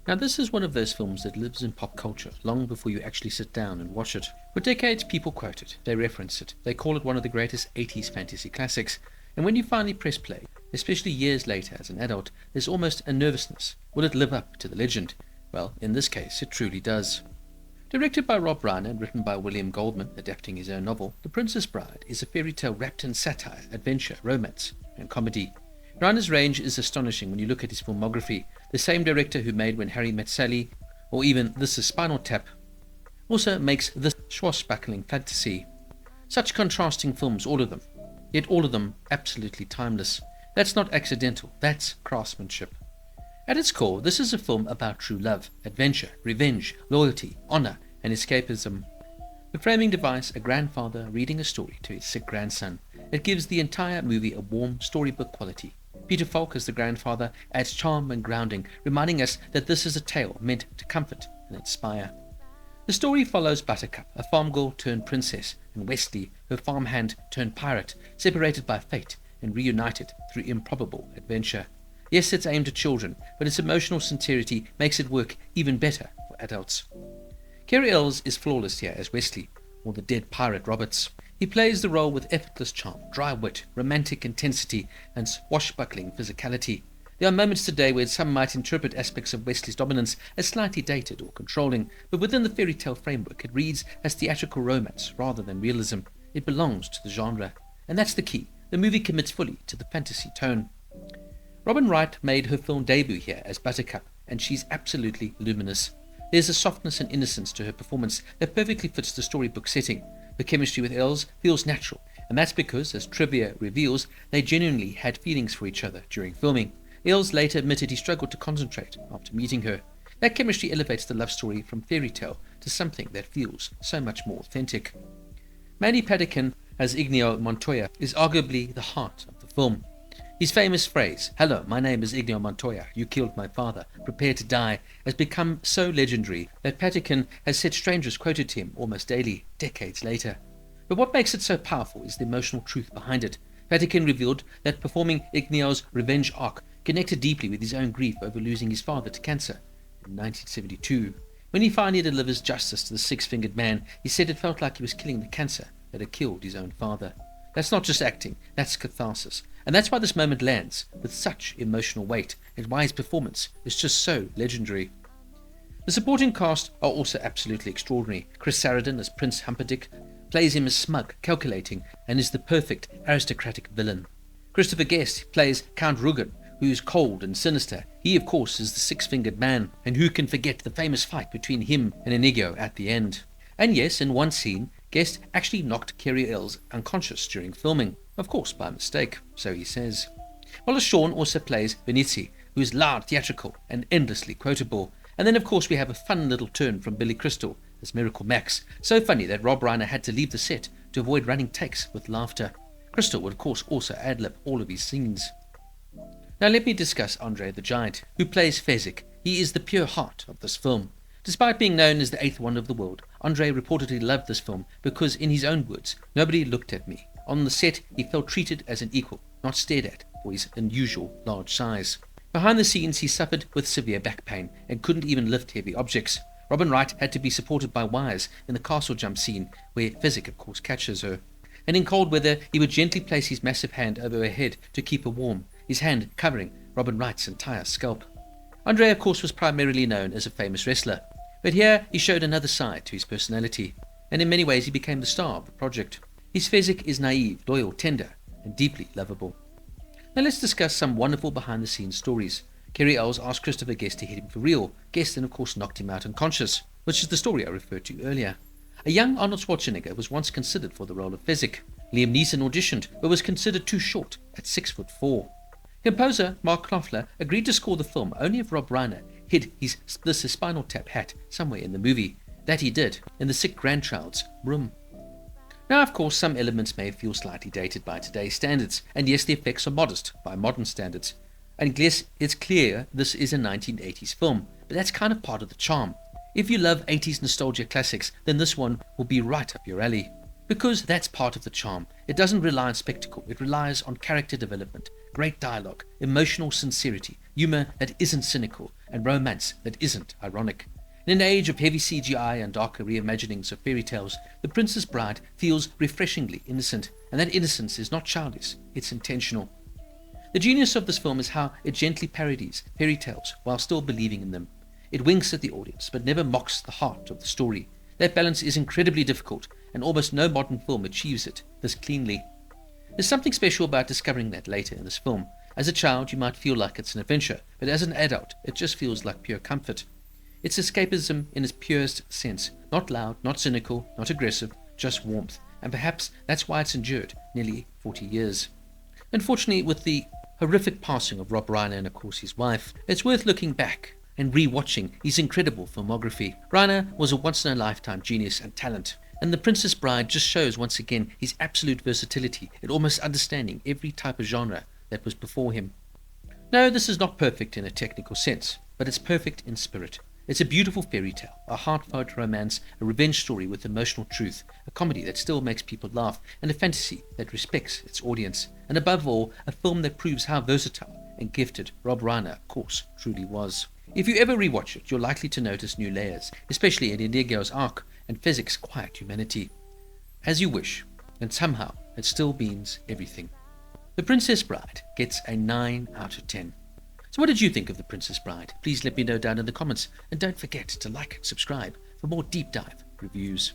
Now this is one of those films that lives in pop culture long before you actually sit down and watch it. For decades people quote it, they reference it, they call it one of the greatest 80s fantasy classics, and when you finally press play, especially years later as an adult, there's almost a nervousness. Will it live up to the legend? Well, in this case it truly does. Directed by Rob Reiner and written by William Goldman, adapting his own novel, The Princess Bride is a fairy tale wrapped in satire, adventure, romance, and comedy. Reiner's range is astonishing when you look at his filmography. The same director who made When Harry Met Sally, or even This Is Spinal Tap, also makes this swashbuckling fantasy. Such contrasting films, all of them, yet all of them absolutely timeless. That's not accidental, that's craftsmanship. At its core, this is a film about true love, adventure, revenge, loyalty, honor, and escapism. The framing device, a grandfather reading a story to his sick grandson. It gives the entire movie a warm storybook quality. Peter Falk as the grandfather adds charm and grounding, reminding us that this is a tale meant to comfort and inspire. The story follows Buttercup, a farm girl turned princess, and Westley, her farmhand turned pirate, separated by fate and reunited through improbable adventure. Yes, it's aimed at children, but its emotional sincerity makes it work even better for adults. Cary Elwes is flawless here as Westley, or the dead pirate Roberts. He plays the role with effortless charm, dry wit, romantic intensity, and swashbuckling physicality. There are moments today where some might interpret aspects of Westley's dominance as slightly dated or controlling, but within the fairy tale framework it reads as theatrical romance rather than realism. It belongs to the genre, and that's the key. The movie commits fully to the fantasy tone. Robin Wright made her film debut here as Buttercup, and she's absolutely luminous. There's a softness and innocence to her performance that perfectly fits the storybook setting. The chemistry with Elwes feels natural, and that's because, as trivia reveals, they genuinely had feelings for each other during filming. Elwes later admitted he struggled to concentrate after meeting her. That chemistry elevates the love story from fairy tale to something that feels so much more authentic. Mandy Patinkin as Inigo Montoya is arguably the heart of the film. His famous phrase, "Hello, my name is Inigo Montoya, you killed my father, prepare to die," has become so legendary that Patinkin has said strangers quoted him almost daily, decades later. But what makes it so powerful is the emotional truth behind it. Patinkin revealed that performing Inigo's revenge arc connected deeply with his own grief over losing his father to cancer in 1972. When he finally delivers justice to the six-fingered man, he said it felt like he was killing the cancer that had killed his own father. That's not just acting, that's catharsis. And that's why this moment lands with such emotional weight, and why his performance is just so legendary. The supporting cast are also absolutely extraordinary. Chris Sarandon as Prince Humperdinck plays him as smug, calculating, and is the perfect aristocratic villain. Christopher Guest plays Count Rugen, who is cold and sinister. He, of course, is the six-fingered man, and who can forget the famous fight between him and Inigo at the end. And yes, in one scene, Guest actually knocked Cary Elwes unconscious during filming, of course by mistake, so he says. Wallace Shawn also plays Benizi, who is loud, theatrical, and endlessly quotable. And then of course we have a fun little turn from Billy Crystal as Miracle Max, so funny that Rob Reiner had to leave the set to avoid running takes with laughter. Crystal would of course also ad-lib all of his scenes. Now let me discuss André the Giant, who plays Fezzik. He is the pure heart of this film. Despite being known as the eighth wonder of the world, André reportedly loved this film because, in his own words, nobody looked at me. On the set, he felt treated as an equal, not stared at for his unusual large size. Behind the scenes, he suffered with severe back pain and couldn't even lift heavy objects. Robin Wright had to be supported by wires in the castle jump scene, where Fezzik, of course, catches her. And in cold weather, he would gently place his massive hand over her head to keep her warm, his hand covering Robin Wright's entire scalp. André, of course, was primarily known as a famous wrestler, but here he showed another side to his personality, and in many ways he became the star of the project. His Fezzik is naive, loyal, tender, and deeply lovable. Now let's discuss some wonderful behind-the-scenes stories. Cary Elwes asked Christopher Guest to hit him for real. Guest then of course knocked him out unconscious, which is the story I referred to earlier. A young Arnold Schwarzenegger was once considered for the role of Fezzik. Liam Neeson auditioned, but was considered too short at 6'4". Composer Mark Knopfler agreed to score the film only if Rob Reiner hid his This Is Spinal Tap hat somewhere in the movie. That he did, in the sick grandchild's room. Now, of course, some elements may feel slightly dated by today's standards, and yes, the effects are modest by modern standards. And yes, it's clear this is a 1980s film, but that's kind of part of the charm. If you love 80s nostalgia classics, then this one will be right up your alley. Because that's part of the charm. It doesn't rely on spectacle, it relies on character development, great dialogue, emotional sincerity, humor that isn't cynical, and romance that isn't ironic. In an age of heavy CGI and darker reimaginings of fairy tales, The Princess Bride feels refreshingly innocent, and that innocence is not childish, it's intentional. The genius of this film is how it gently parodies fairy tales while still believing in them. It winks at the audience, but never mocks the heart of the story. That balance is incredibly difficult, and almost no modern film achieves it this cleanly. There's something special about discovering that later in this film. As a child, you might feel like it's an adventure, but as an adult, it just feels like pure comfort. It's escapism in its purest sense, not loud, not cynical, not aggressive, just warmth, and perhaps that's why it's endured nearly 40 years. Unfortunately, with the horrific passing of Rob Reiner and of course his wife, it's worth looking back and re-watching his incredible filmography. Reiner was a once-in-a-lifetime genius and talent, and The Princess Bride just shows once again his absolute versatility in almost understanding every type of genre that was before him. No, this is not perfect in a technical sense, but it's perfect in spirit. It's a beautiful fairy tale, a heartfelt romance, a revenge story with emotional truth, a comedy that still makes people laugh, and a fantasy that respects its audience, and above all, a film that proves how versatile and gifted Rob Reiner, of course, truly was. If you ever rewatch it, you're likely to notice new layers, especially in Inigo's arc and Fezzik's quiet humanity. As you wish, and somehow it still means everything. The Princess Bride gets a 9 out of 10. So what did you think of The Princess Bride? Please let me know down in the comments, and don't forget to like and subscribe for more deep dive reviews.